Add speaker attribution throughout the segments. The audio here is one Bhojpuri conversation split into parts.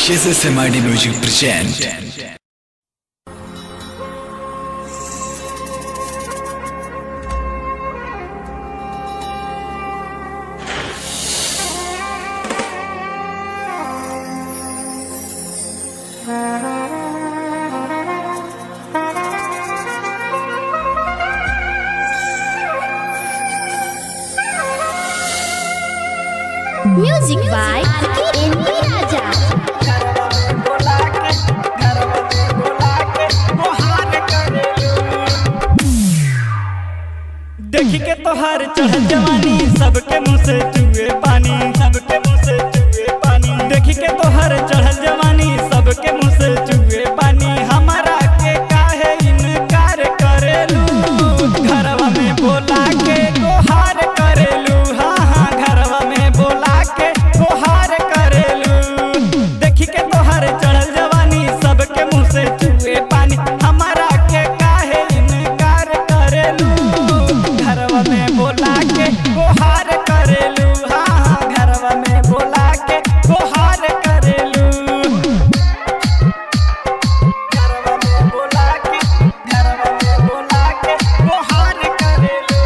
Speaker 1: SMID Music present.
Speaker 2: Music by R.K. Raja.
Speaker 3: देखी के तोहार चढ़ल जवानी सबके मुँह से चुए पानी, सबके मुँह से चुए पानी। देखी के तोहार चढ़ल जवानी सबके मुँह से चुए पानी। हमारा के काहे इनकार करेलू, घरवा में बोला के गोहार करेलू। हाँ हाँ घरवा में बोला के गोहार करेलू। देखी के तोहार चढ़ल जवानी सबके मुँह से चुए पानी। हमारा के काहे इनकार करेलू, घरवा में बोला के गोहार करेलू। हाँ हाँ घरवा में बोला के गोहार करेलू। घरवा में बोला के गोहार करेलू।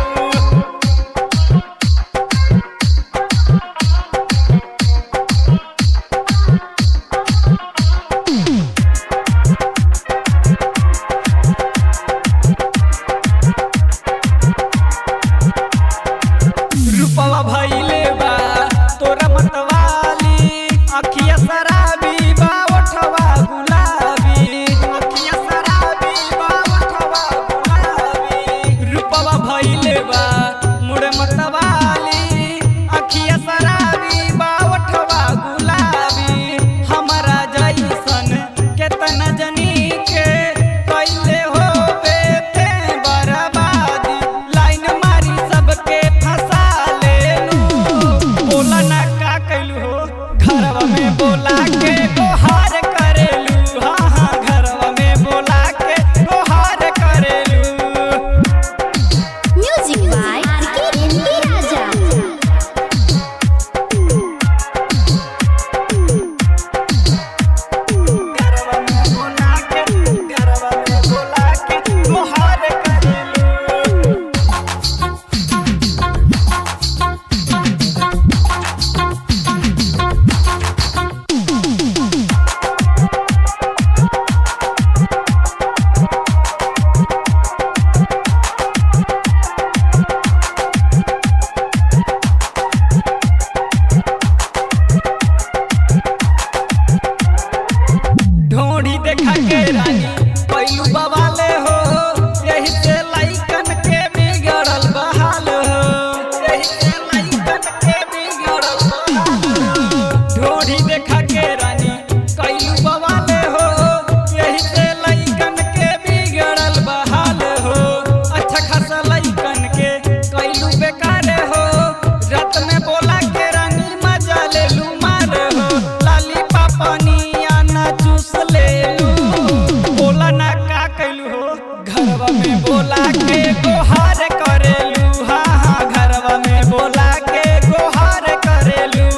Speaker 3: रूपवा भइले बा तोरा मतवाली, अखिया शराबी बा ओठवा गुलाबी, अखिया शराबी बा ओठवा गुलाबी। रूपवा भइले बा मुड़ मतवाली, अखिया शराबी बा ओठवा गुलाबी। हमारा जैसन केतना जनी के कैले हो बेते बर्बादी। लाइन मारी सबके फंसा लेलू, बोला ना का कैलू हो, घरवा में बोला के गोहार करेलू। हाँ हाँ घरवा में बोला के गोहार करेलू।
Speaker 2: Music by R.K. Raja.
Speaker 3: घरवा में बोला के गोहार करेलू। ढोढ़ी देखा के रानी पैलू बवाले हो, यही से लाइकन के बिगड़ल बहाल हो, यही से लाइकन के बिगड़ल बहाल हो। ढोढ़ी देखा के रानी पैलू बवाले हो, यही से लाइकन के बिगड़ल बहाल हो। अच्छा खासा लाइकन के कैलू बेकार हो, रात में बोला के रानी मजा ले लू मार हो। लाली पापनिया ना चूस लेलू, बोला ना का कैलू हो, घरवा में बोला के गोहार करेलू। हाँ हाँ घरवा में बोला के गोहार करेलू।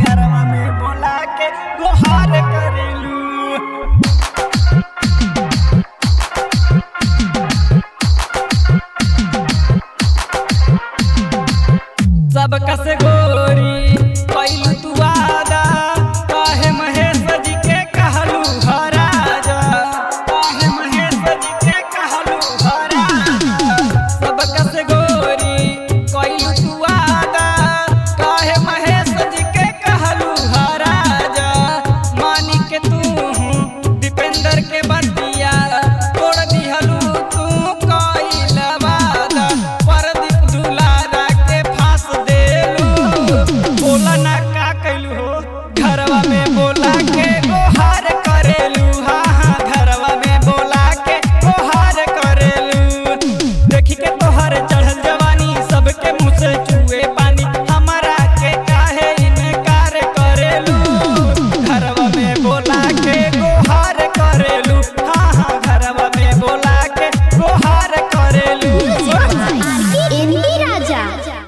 Speaker 3: घरवा में बोला के गोहार करेलू। सब कसे गोरी कैलू तू वादा, काहे महेश जी के कहलू हराजा, काहे महेश जी के कहलू हराजा। सब कसे गोरी कैलू तू वादा, काहे महेश जी के कहलू हराजा। मानी के तू दीपेंद्र के